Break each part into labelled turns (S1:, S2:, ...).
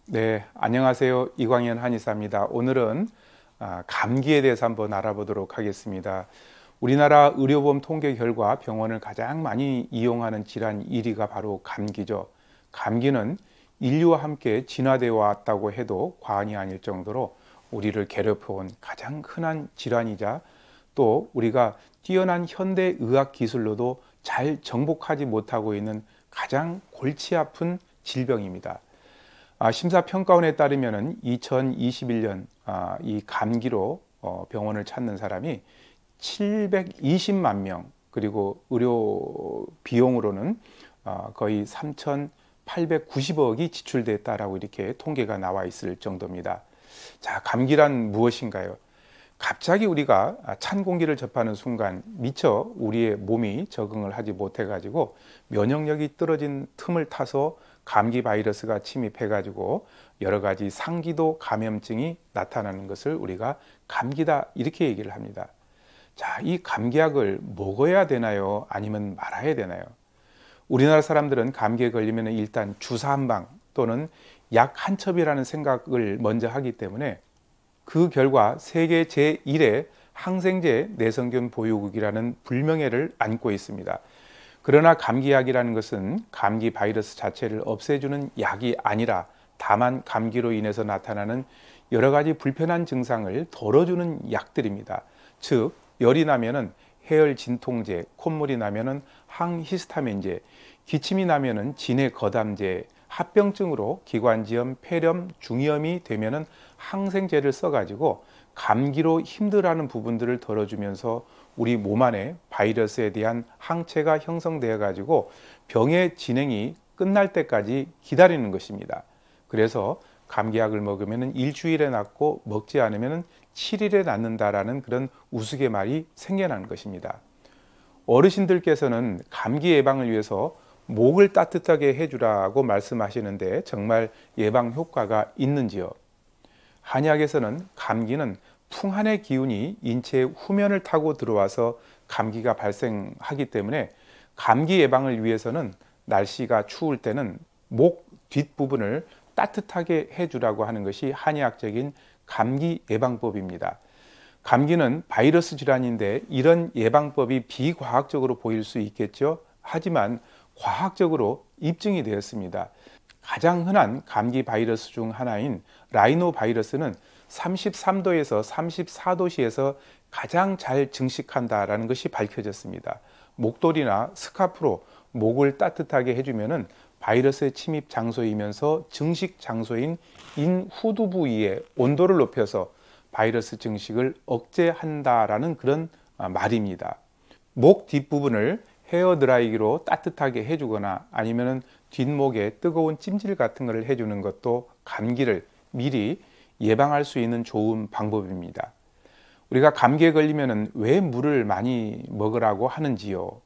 S1: 네, 안녕하세요. 이광현 한의사입니다. 오늘은 감기에 대해서 한번 알아보도록 하겠습니다. 우리나라 의료보험 통계 결과 병원을 가장 많이 이용하는 질환 1위가 바로 감기죠. 감기는 인류와 함께 진화되어 왔다고 해도 과언이 아닐 정도로 우리를 괴롭혀온 가장 흔한 질환이자 또 우리가 뛰어난 현대 의학 기술로도 잘 정복하지 못하고 있는 가장 골치 아픈 질병입니다. 심사평가원에 따르면 2021년 이 감기로 병원을 찾는 사람이 720만 명, 그리고 의료 비용으로는 거의 3,890억이 지출됐다라고 이렇게 통계가 나와 있을 정도입니다. 자, 감기란 무엇인가요? 갑자기 우리가 찬 공기를 접하는 순간 미처 우리의 몸이 적응을 하지 못해 가지고 면역력이 떨어진 틈을 타서 감기 바이러스가 침입해 가지고 여러 가지 상기도 감염증이 나타나는 것을 우리가 감기다 이렇게 얘기를 합니다. 자, 이 감기약을 먹어야 되나요? 아니면 말아야 되나요? 우리나라 사람들은 감기에 걸리면 일단 주사 한 방 또는 약 한 첩이라는 생각을 먼저 하기 때문에 그 결과 세계 제1의 항생제 내성균 보유국이라는 불명예를 안고 있습니다. 그러나 감기약이라는 것은 감기 바이러스 자체를 없애주는 약이 아니라 다만 감기로 인해서 나타나는 여러 가지 불편한 증상을 덜어주는 약들입니다. 즉, 열이 나면은 해열 진통제, 콧물이 나면은 항히스타민제, 기침이 나면은 진해 거담제, 합병증으로 기관지염, 폐렴, 중이염이 되면은 항생제를 써가지고 감기로 힘들어하는 부분들을 덜어주면서 우리 몸 안에 바이러스에 대한 항체가 형성되어 가지고 병의 진행이 끝날 때까지 기다리는 것입니다. 그래서 감기약을 먹으면 일주일에 낫고 먹지 않으면 7일에 낫는다라는 그런 우스갯말이 생겨나는 것입니다. 어르신들께서는 감기 예방을 위해서 목을 따뜻하게 해주라고 말씀하시는데 정말 예방 효과가 있는지요? 한의학에서는 감기는 풍한의 기운이 인체의 후면을 타고 들어와서 감기가 발생하기 때문에 감기 예방을 위해서는 날씨가 추울 때는 목 뒷부분을 따뜻하게 해주라고 하는 것이 한의학적인 감기 예방법입니다. 감기는 바이러스 질환인데 이런 예방법이 비과학적으로 보일 수 있겠죠. 하지만 과학적으로 입증이 되었습니다. 가장 흔한 감기 바이러스 중 하나인 라이노 바이러스는 33도에서 34도씨에서 가장 잘 증식한다라는 것이 밝혀졌습니다. 목도리나 스카프로 목을 따뜻하게 해주면은 바이러스의 침입 장소이면서 증식 장소인 인후두 부위의 온도를 높여서 바이러스 증식을 억제한다라는 그런 말입니다. 목 뒷부분을 헤어드라이기로 따뜻하게 해주거나 아니면은 뒷목에 뜨거운 찜질 같은 것을 해주는 것도 감기를 미리 예방할 수 있는 좋은 방법입니다. 우리가 감기에 걸리면 왜 물을 많이 먹으라고 하는지요?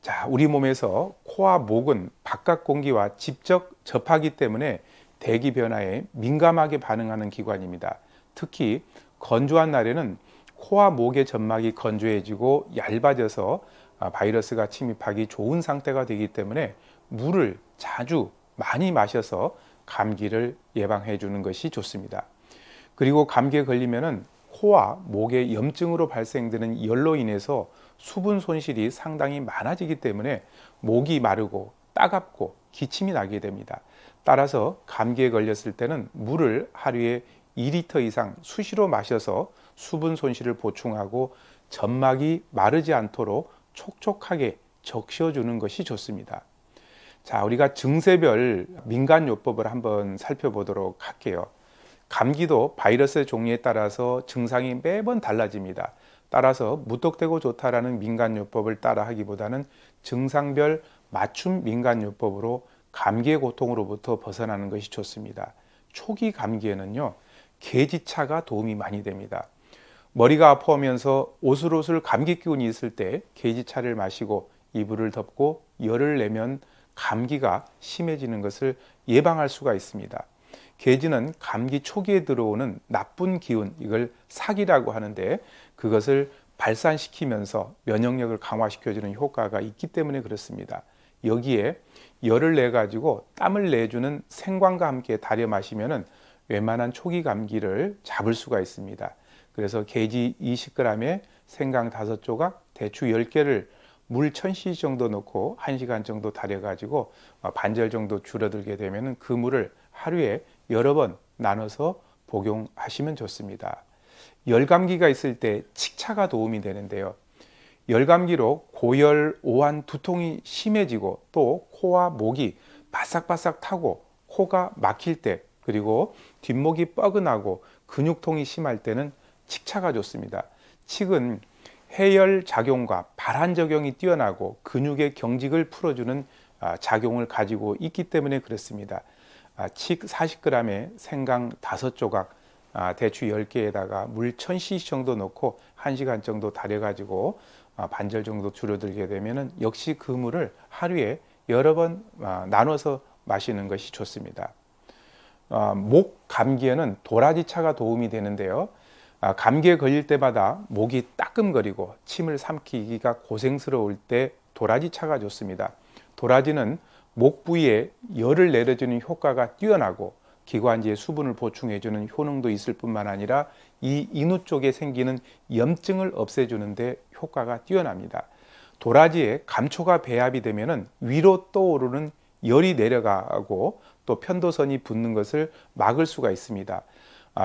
S1: 자, 우리 몸에서 코와 목은 바깥 공기와 직접 접하기 때문에 대기 변화에 민감하게 반응하는 기관입니다. 특히 건조한 날에는 코와 목의 점막이 건조해지고 얇아져서 바이러스가 침입하기 좋은 상태가 되기 때문에 물을 자주 많이 마셔서 감기를 예방해 주는 것이 좋습니다. 그리고 감기에 걸리면은 코와 목의 염증으로 발생되는 열로 인해서 수분 손실이 상당히 많아지기 때문에 목이 마르고 따갑고 기침이 나게 됩니다. 따라서 감기에 걸렸을 때는 물을 하루에 2리터 이상 수시로 마셔서 수분 손실을 보충하고 점막이 마르지 않도록 촉촉하게 적셔주는 것이 좋습니다. 자, 우리가 증세별 민간요법을 한번 살펴보도록 할게요. 감기도 바이러스의 종류에 따라서 증상이 매번 달라집니다. 따라서 무턱대고 좋다라는 민간요법을 따라 하기보다는 증상별 맞춤 민간요법으로 감기의 고통으로부터 벗어나는 것이 좋습니다. 초기 감기에는요, 계지차가 도움이 많이 됩니다. 머리가 아파오면서 오슬오슬 감기 기운이 있을 때 계지차를 마시고 이불을 덮고 열을 내면 감기가 심해지는 것을 예방할 수가 있습니다. 계지는 감기 초기에 들어오는 나쁜 기운, 이걸 사기라고 하는데 그것을 발산시키면서 면역력을 강화시켜주는 효과가 있기 때문에 그렇습니다. 여기에 열을 내 가지고 땀을 내주는 생광과 함께 달여 마시면은 웬만한 초기 감기를 잡을 수가 있습니다. 그래서 개지 20g에 생강 5조각, 대추 10개를 물 1000cc 정도 넣고 1시간 정도 달여 가지고 반절 정도 줄어들게 되면은 그 물을 하루에 여러 번 나눠서 복용하시면 좋습니다. 열감기가 있을 때 칡차가 도움이 되는데요. 열감기로 고열, 오한, 두통이 심해지고 또 코와 목이 바싹바싹 타고 코가 막힐 때, 그리고 뒷목이 뻐근하고 근육통이 심할 때는 칡차가 좋습니다. 칡은 해열 작용과 발한 작용이 뛰어나고 근육의 경직을 풀어주는 작용을 가지고 있기 때문에 그렇습니다. 칡 40g에 생강 5조각, 대추 10개에다가 물 1000cc 정도 넣고 1시간 정도 달여 가지고 반절 정도 줄어들게 되면 역시 그 물을 하루에 여러 번 나눠서 마시는 것이 좋습니다. 목 감기에는 도라지차가 도움이 되는데요. 감기에 걸릴 때마다 목이 따끔거리고 침을 삼키기가 고생스러울 때 도라지차가 좋습니다. 도라지는 목 부위에 열을 내려주는 효과가 뛰어나고 기관지에 수분을 보충해주는 효능도 있을 뿐만 아니라 이 인후 쪽에 생기는 염증을 없애주는 데 효과가 뛰어납니다. 도라지에 감초가 배합이 되면 위로 떠오르는 열이 내려가고 또 편도선이 붓는 것을 막을 수가 있습니다.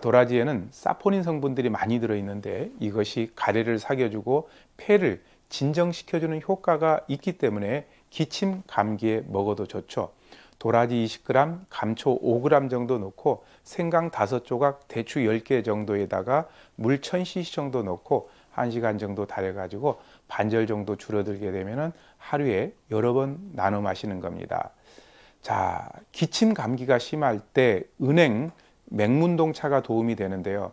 S1: 도라지에는 사포닌 성분들이 많이 들어있는데 이것이 가래를 사겨주고 폐를 진정시켜주는 효과가 있기 때문에 기침, 감기에 먹어도 좋죠. 도라지 20g, 감초 5g 정도 넣고 생강 5조각, 대추 10개 정도에다가 물 1000cc 정도 넣고 1시간 정도 달여가지고 반절 정도 줄어들게 되면 하루에 여러 번 나눠 마시는 겁니다. 자, 기침 감기가 심할 때 은행, 맹문동차가 도움이 되는데요.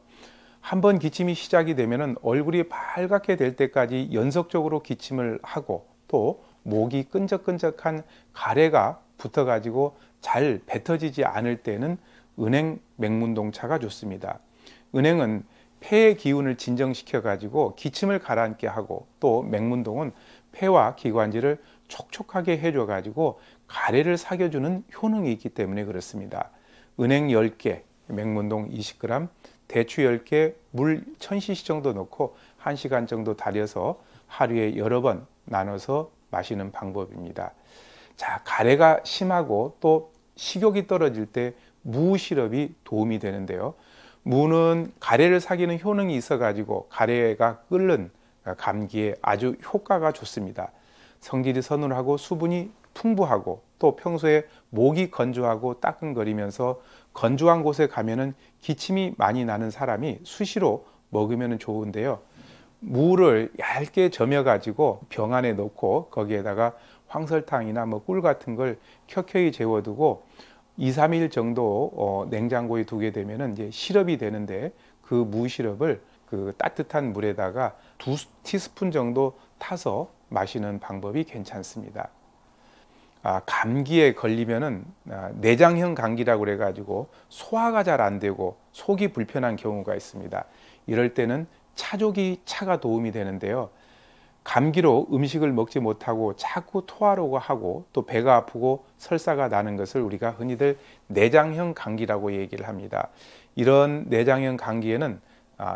S1: 한번 기침이 시작이 되면 얼굴이 빨갛게 될 때까지 연속적으로 기침을 하고 또 목이 끈적끈적한 가래가 붙어 가지고 잘 뱉어지지 않을 때는 은행 맹문동차가 좋습니다. 은행은 폐의 기운을 진정시켜 가지고 기침을 가라앉게 하고 또 맹문동은 폐와 기관지를 촉촉하게 해줘 가지고 가래를 사겨주는 효능이 있기 때문에 그렇습니다. 은행 10개, 맹문동 20g, 대추 10개, 물 1000cc 정도 넣고 1시간 정도 달여서 하루에 여러 번 나눠서 마시는 방법입니다. 자, 가래가 심하고 또 식욕이 떨어질 때 무 시럽이 도움이 되는데요. 무는 가래를 사귀는 효능이 있어 가지고 가래가 끓는 감기에 아주 효과가 좋습니다. 성질이 서늘하고 수분이 풍부하고 또 평소에 목이 건조하고 따끔거리면서 건조한 곳에 가면은 기침이 많이 나는 사람이 수시로 먹으면 좋은데요. 무를 얇게 저며 가지고 병 안에 넣고 거기에다가 황설탕이나 꿀 같은 걸 켜켜이 재워두고 2, 3일 정도 냉장고에 두게 되면 이제 시럽이 되는데 그 무 시럽을 그 따뜻한 물에다가 2티스푼 정도 타서 마시는 방법이 괜찮습니다. 감기에 걸리면은 내장형 감기라고 그래 가지고 소화가 잘 안 되고 속이 불편한 경우가 있습니다. 이럴 때는 차조기 차가 도움이 되는데요. 감기로 음식을 먹지 못하고 자꾸 토하려고 하고 또 배가 아프고 설사가 나는 것을 우리가 흔히들 내장형 감기라고 얘기를 합니다. 이런 내장형 감기에는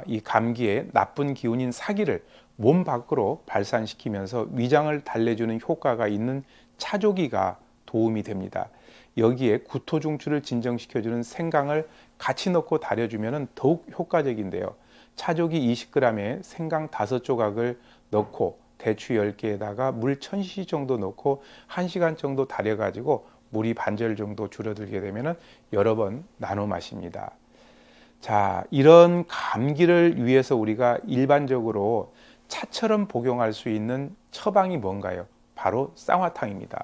S1: 이 감기에 나쁜 기운인 사기를 몸 밖으로 발산시키면서 위장을 달래주는 효과가 있는 차조기가 도움이 됩니다. 여기에 구토중추를 진정시켜주는 생강을 같이 넣고 달여주면 더욱 효과적인데요. 차조기 20g에 생강 5조각을 넣고 대추 10개에다가 물 1000cc 정도 넣고 1시간 정도 달여 가지고 물이 반절 정도 줄어들게 되면 여러 번 나눠 마십니다. 자, 이런 감기를 위해서 우리가 일반적으로 차처럼 복용할 수 있는 처방이 뭔가요? 바로 쌍화탕입니다.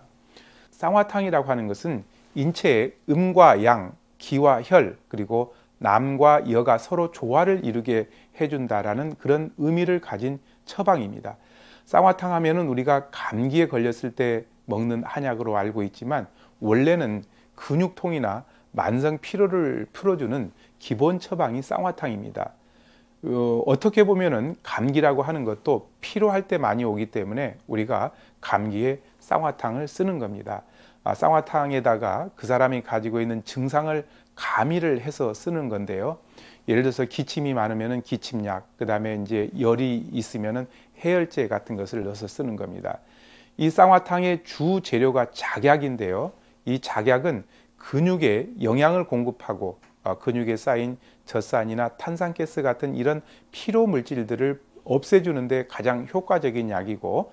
S1: 쌍화탕이라고 하는 것은 인체의 음과 양, 기와 혈, 그리고 남과 여가 서로 조화를 이루게 해준다라는 그런 의미를 가진 처방입니다. 쌍화탕 하면은 우리가 감기에 걸렸을 때 먹는 한약으로 알고 있지만 원래는 근육통이나 만성 피로를 풀어주는 기본 처방이 쌍화탕입니다. 어떻게 보면은 감기라고 하는 것도 필요할 때 많이 오기 때문에 우리가 감기에 쌍화탕을 쓰는 겁니다. 쌍화탕에다가 그 사람이 가지고 있는 증상을 가미를 해서 쓰는 건데요. 예를 들어서 기침이 많으면은 기침약, 그 다음에 이제 열이 있으면은 해열제 같은 것을 넣어서 쓰는 겁니다. 이 쌍화탕의 주 재료가 작약인데요. 이 작약은 근육에 영양을 공급하고 근육에 쌓인 젖산이나 탄산가스 같은 이런 피로 물질들을 없애주는데 가장 효과적인 약이고,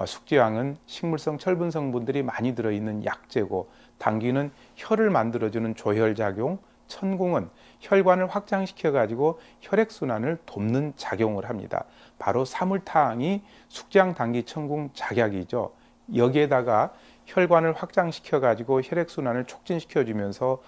S1: 숙지향은 식물성 철분 성분들이 많이 들어있는 약재고, 당귀는 혈을 만들어주는 조혈작용, 천궁은 혈관을 확장시켜 가지고 혈액순환을 돕는 작용을 합니다. 바로 사물탕이 숙지향, 당귀, 천궁 작약이죠. 여기에다가 혈관을 확장시켜 가지고 혈액순환을 촉진시켜 주면서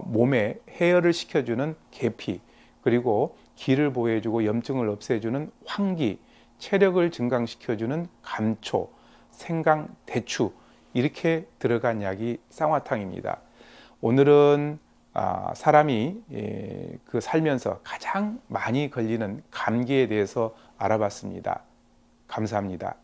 S1: 몸에 해열을 시켜주는 계피, 그리고 기를 보호해주고 염증을 없애주는 황기, 체력을 증강시켜주는 감초, 생강, 대추, 이렇게 들어간 약이 쌍화탕입니다. 오늘은 사람이 그 살면서 가장 많이 걸리는 감기에 대해서 알아봤습니다. 감사합니다.